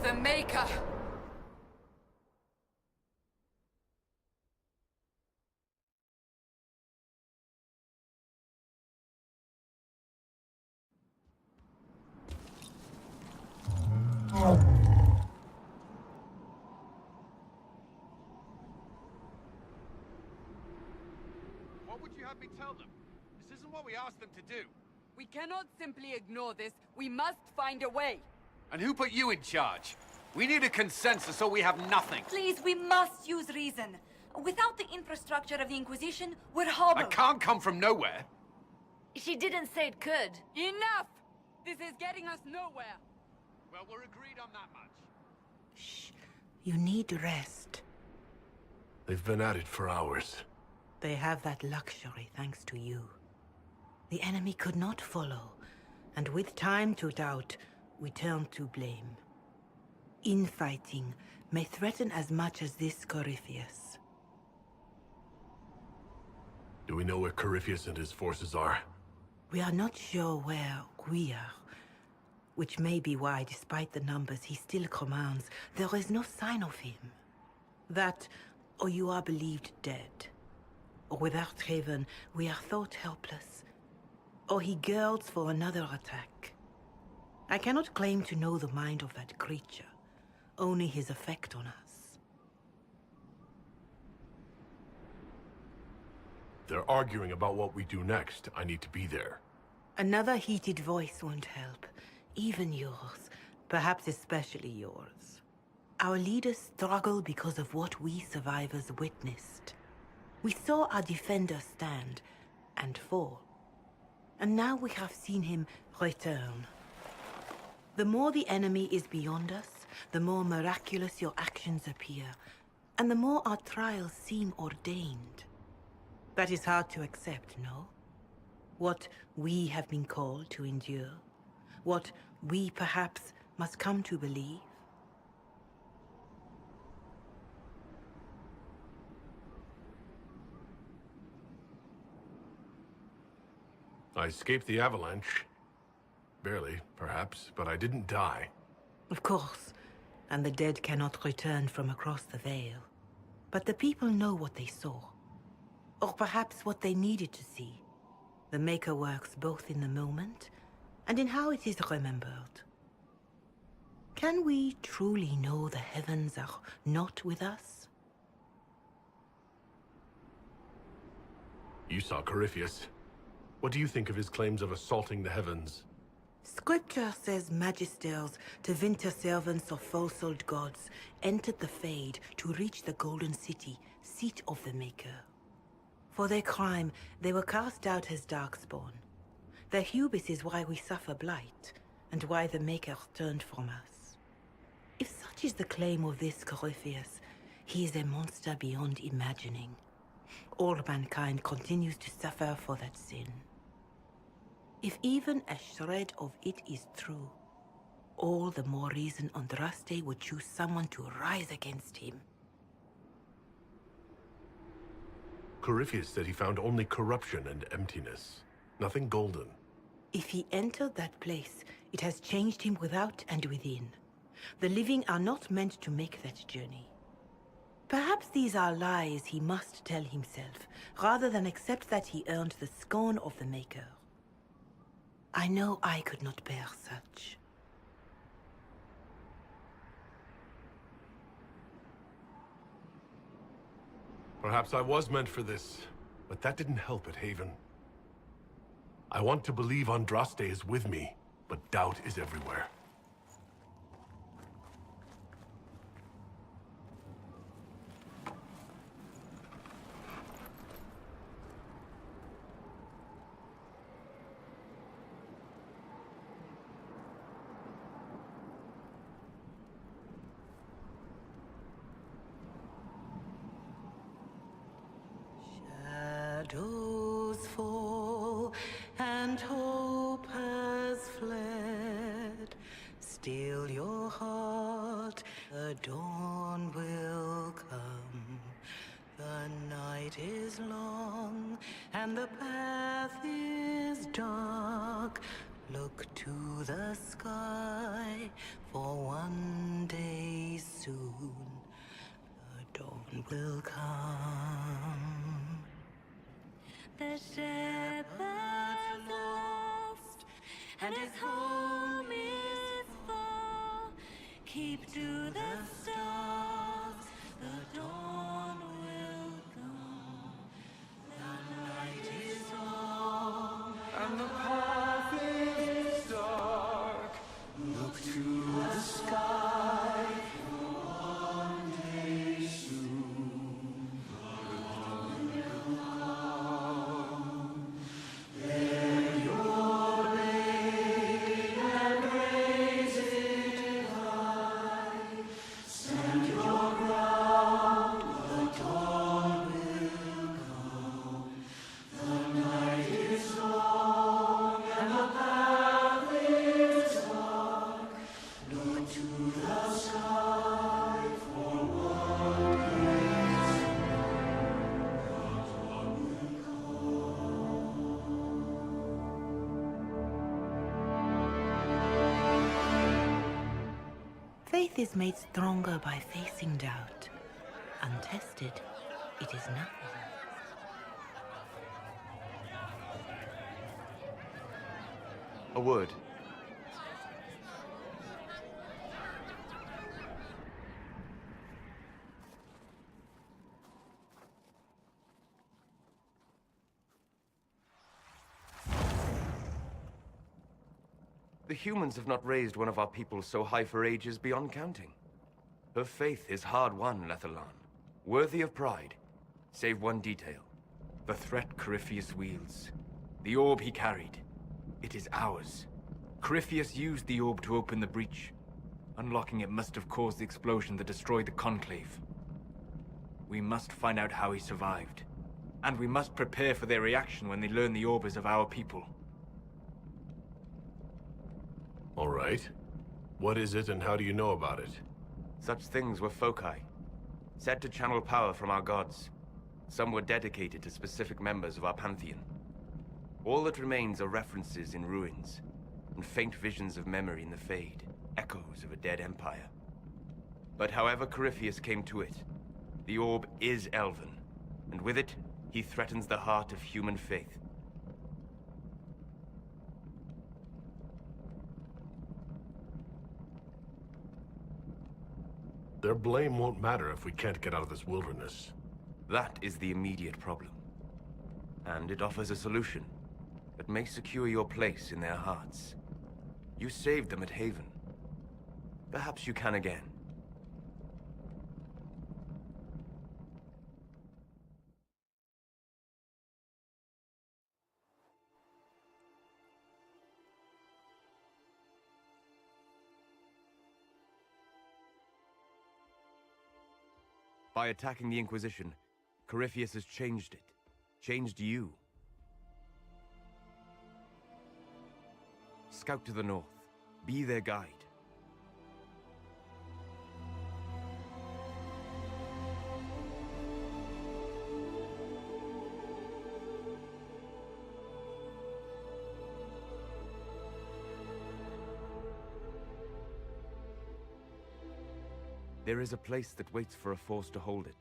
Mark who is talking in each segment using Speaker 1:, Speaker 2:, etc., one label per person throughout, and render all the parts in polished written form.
Speaker 1: the Maker!
Speaker 2: What would you have me tell them? This isn't what we asked them to do.
Speaker 1: We cannot simply ignore this. We must find a way.
Speaker 2: And who put you in charge? We need a consensus or we have nothing.
Speaker 3: Please, we must use reason. Without the infrastructure of the Inquisition, we're hobbled.
Speaker 2: I can't come from nowhere.
Speaker 3: She didn't say it could.
Speaker 1: Enough! This is getting us nowhere.
Speaker 2: Well, we're agreed on that much.
Speaker 4: Shh. You need rest.
Speaker 5: They've been at it for hours.
Speaker 4: They have that luxury thanks to you. The enemy could not follow, and with time to doubt, we turn to blame. Infighting may threaten as much as this Corypheus.
Speaker 5: Do we know where Corypheus and his forces are?
Speaker 4: We are not sure where we are, which may be why, despite the numbers he still commands, there is no sign of him. That, or you are believed dead. Or without Haven, we are thought helpless. Or he girds for another attack. I cannot claim to know the mind of that creature, only his effect on us.
Speaker 5: They're arguing about what we do next. I need to be there.
Speaker 4: Another heated voice won't help. Even yours. Perhaps especially yours. Our leaders struggle because of what we survivors witnessed. We saw our defender stand and fall. And now we have seen him return. The more the enemy is beyond us, the more miraculous your actions appear, and the more our trials seem ordained. That is hard to accept, no? What we have been called to endure, what we perhaps must come to believe.
Speaker 5: I escaped the avalanche. Barely, perhaps, but I didn't die.
Speaker 4: Of course, and the dead cannot return from across the veil. But the people know what they saw. Or perhaps what they needed to see. The Maker works both in the moment and in how it is remembered. Can we truly know the heavens are not with us?
Speaker 5: You saw Corypheus. What do you think of his claims of assaulting the heavens?
Speaker 4: Scripture says magisters, divinter servants of false-souled gods, entered the Fade to reach the Golden City, seat of the Maker. For their crime, they were cast out as Darkspawn. Their hubris is why we suffer blight, and why the Maker turned from us. If such is the claim of this Corypheus, he is a monster beyond imagining. All mankind continues to suffer for that sin. If even a shred of it is true, all the more reason Andraste would choose someone to rise against him.
Speaker 5: Corypheus said he found only corruption and emptiness. Nothing golden.
Speaker 4: If he entered that place, it has changed him without and within. The living are not meant to make that journey. Perhaps these are lies he must tell himself, rather than accept that he earned the scorn of the Maker. I know I could not bear such.
Speaker 5: Perhaps I was meant for this, but that didn't help at Haven. I want to believe Andraste is with me, but doubt is everywhere.
Speaker 4: Shadows fall and hope has fled. Still your heart, the dawn will come. The night is long and the path is dark. Look to the sky, for one day soon. The dawn will come.
Speaker 3: The shepherd's lost, and his home is far. Keep to the stars, the dawn will come. The night is long,
Speaker 2: And the path is dark.
Speaker 6: Look to the sky for one day soon. Bear your blade and raise it high. Stand your ground, the dawn will come. The night is long and the path is dark. Look to the sky for one day
Speaker 4: Faith is made stronger by facing doubt. Untested, it is nothing.
Speaker 7: A word. The humans have not raised one of our people so high for ages beyond counting. Her faith is hard-won, Lethalan. Worthy of pride. Save one detail. The threat Corypheus wields. The orb he carried. It is ours. Corypheus used the orb to open the breach. Unlocking it must have caused the explosion that destroyed the Conclave. We must find out how he survived. And we must prepare for their reaction when they learn the orb is of our people.
Speaker 5: All right. What is it and how do you know about it?
Speaker 7: Such things were foci, said to channel power from our gods. Some were dedicated to specific members of our pantheon. All that remains are references in ruins, and faint visions of memory in the Fade, echoes of a dead empire. But however Corypheus came to it, the orb is elven, and with it, he threatens the heart of human faith.
Speaker 5: Their blame won't matter if we can't get out of this wilderness.
Speaker 7: That is the immediate problem. And it offers a solution that may secure your place in their hearts. You saved them at Haven. Perhaps you can again. By attacking the Inquisition, Corypheus has changed it. Changed you. Scout to the north. Be their guide. There is a place that waits for a force to hold it.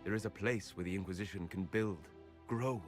Speaker 7: There is a place where the Inquisition can build, grow.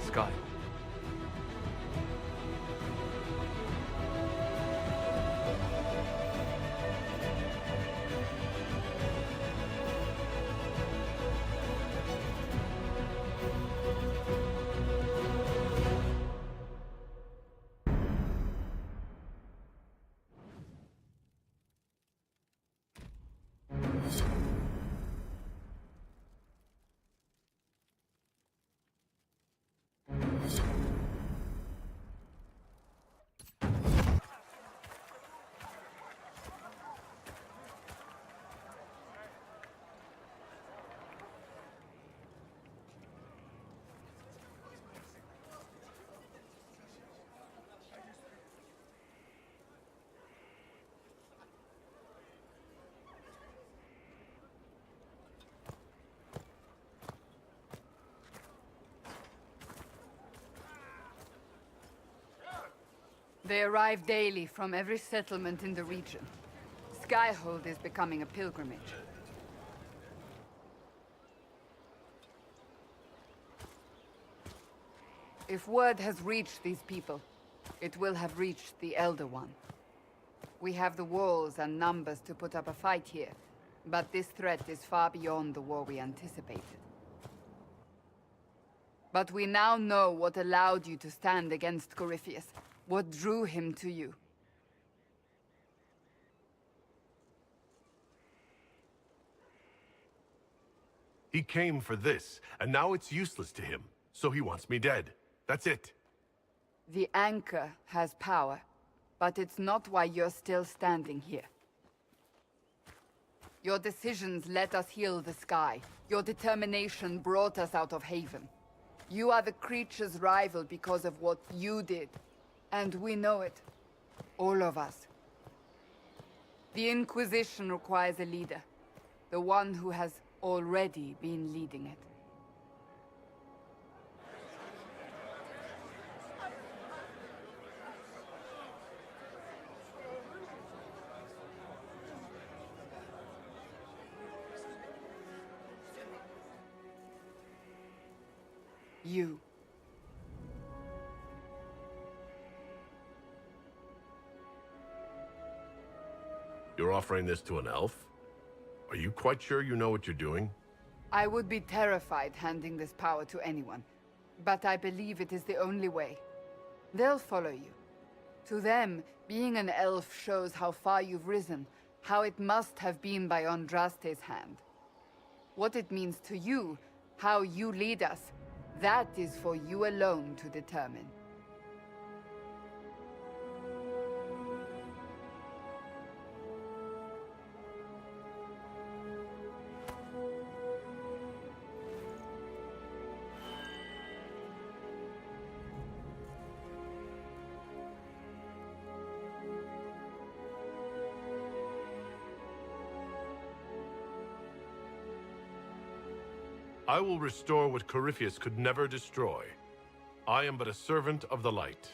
Speaker 7: Sky.
Speaker 1: They arrive daily from every settlement in the region. Skyhold is becoming a pilgrimage. If word has reached these people, it will have reached the Elder One. We have the walls and numbers to put up a fight here, but this threat is far beyond the war we anticipated. But we now know what allowed you to stand against Corypheus, what drew him to you.
Speaker 5: He came for this, and now it's useless to him, so he wants me dead. That's it.
Speaker 1: The Anchor has power, but it's not why you're still standing here. Your decisions let us heal the sky. Your determination brought us out of Haven. You are the creature's rival because of what you did. And we know it. All of us. The Inquisition requires a leader. The one who has already been leading it. You.
Speaker 5: You're offering this to an elf? Are you quite sure you know what you're doing?
Speaker 1: I would be terrified handing this power to anyone, but I believe it is the only way. They'll follow you. To them, being an elf shows how far you've risen, how it must have been by Andraste's hand. What it means to you, how you lead us, that is for you alone to determine.
Speaker 5: I will restore what Corypheus could never destroy. I am but a servant of the light.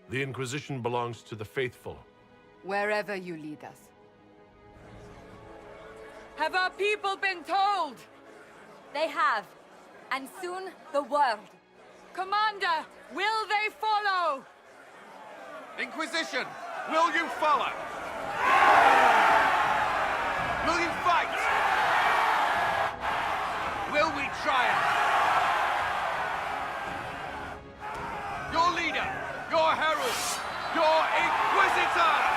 Speaker 5: The Inquisition belongs to the faithful.
Speaker 1: Wherever you lead us. Have our people been told?
Speaker 3: They have. And soon, the world.
Speaker 1: Commander, will they follow?
Speaker 2: Inquisition, will you follow? Will you fight? Will we triumph? Your leader, your herald, your Inquisitor!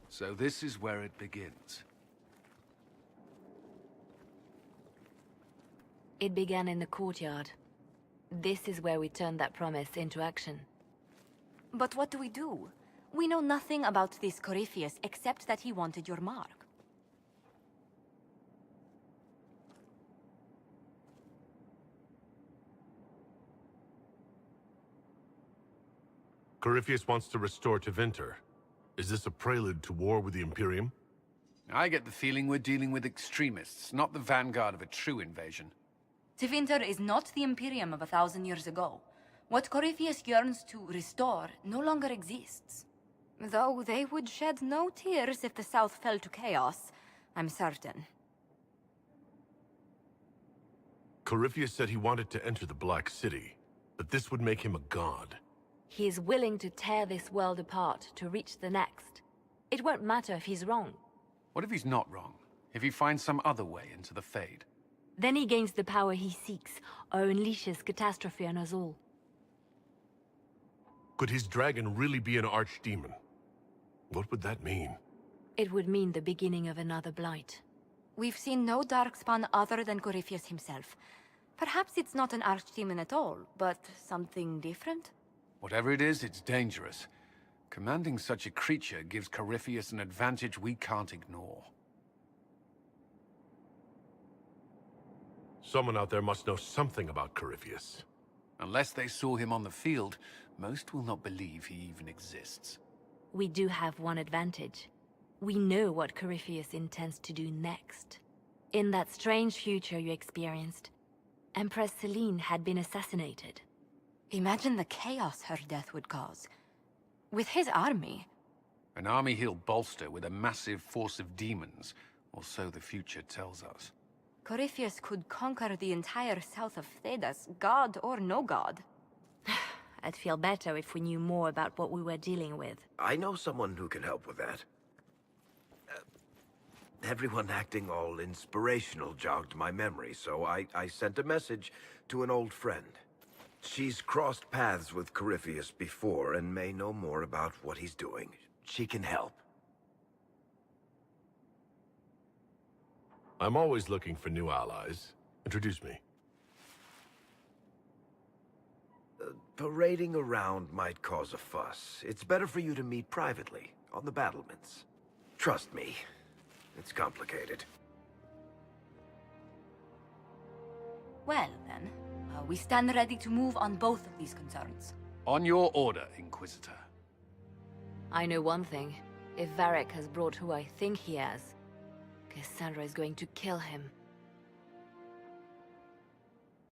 Speaker 2: So this is where it begins.
Speaker 8: It began in the courtyard. This is where we turned that promise into action.
Speaker 3: But what do we do? We know nothing about this Corypheus except that he wanted your mark.
Speaker 5: Corypheus wants to restore Tevinter. Is this a prelude to war with the Imperium?
Speaker 2: I get the feeling we're dealing with extremists, not the vanguard of a true invasion.
Speaker 3: Tevinter is not the Imperium of 1,000 years ago. What Corypheus yearns to restore no longer exists. Though they would shed no tears if the South fell to chaos, I'm certain.
Speaker 5: Corypheus said he wanted to enter the Black City, but this would make him a god.
Speaker 8: He is willing to tear this world apart to reach the next. It won't matter if he's wrong.
Speaker 2: What if he's not wrong? If he finds some other way into the Fade?
Speaker 8: Then he gains the power he seeks, or unleashes catastrophe on us all.
Speaker 5: Could his dragon really be an archdemon? What would that mean?
Speaker 8: It would mean the beginning of another blight.
Speaker 3: We've seen no Darkspawn other than Corypheus himself. Perhaps it's not an archdemon at all, but something different?
Speaker 2: Whatever it is, it's dangerous. Commanding such a creature gives Corypheus an advantage we can't ignore.
Speaker 5: Someone out there must know something about Corypheus.
Speaker 2: Unless they saw him on the field, most will not believe he even exists.
Speaker 8: We do have one advantage. We know what Corypheus intends to do next. In that strange future you experienced, Empress Selene had been assassinated.
Speaker 3: Imagine the chaos her death would cause. With his army.
Speaker 2: An army he'll bolster with a massive force of demons, or so the future tells us.
Speaker 3: Corypheus could conquer the entire south of Thedas, god or no god.
Speaker 8: I'd feel better if we knew more about what we were dealing with.
Speaker 9: I know someone who can help with that. Everyone acting all inspirational jogged my memory, so I sent a message to an old friend. She's crossed paths with Corypheus before and may know more about what he's doing. She can help.
Speaker 5: I'm always looking for new allies. Introduce me.
Speaker 9: Parading around might cause a fuss. It's better for you to meet privately, on the battlements. Trust me, it's complicated.
Speaker 3: Well, then, we stand ready to move on both of these concerns.
Speaker 2: On your order, Inquisitor.
Speaker 8: I know one thing. If Varric has brought who I think he has, Cassandra is going to kill him.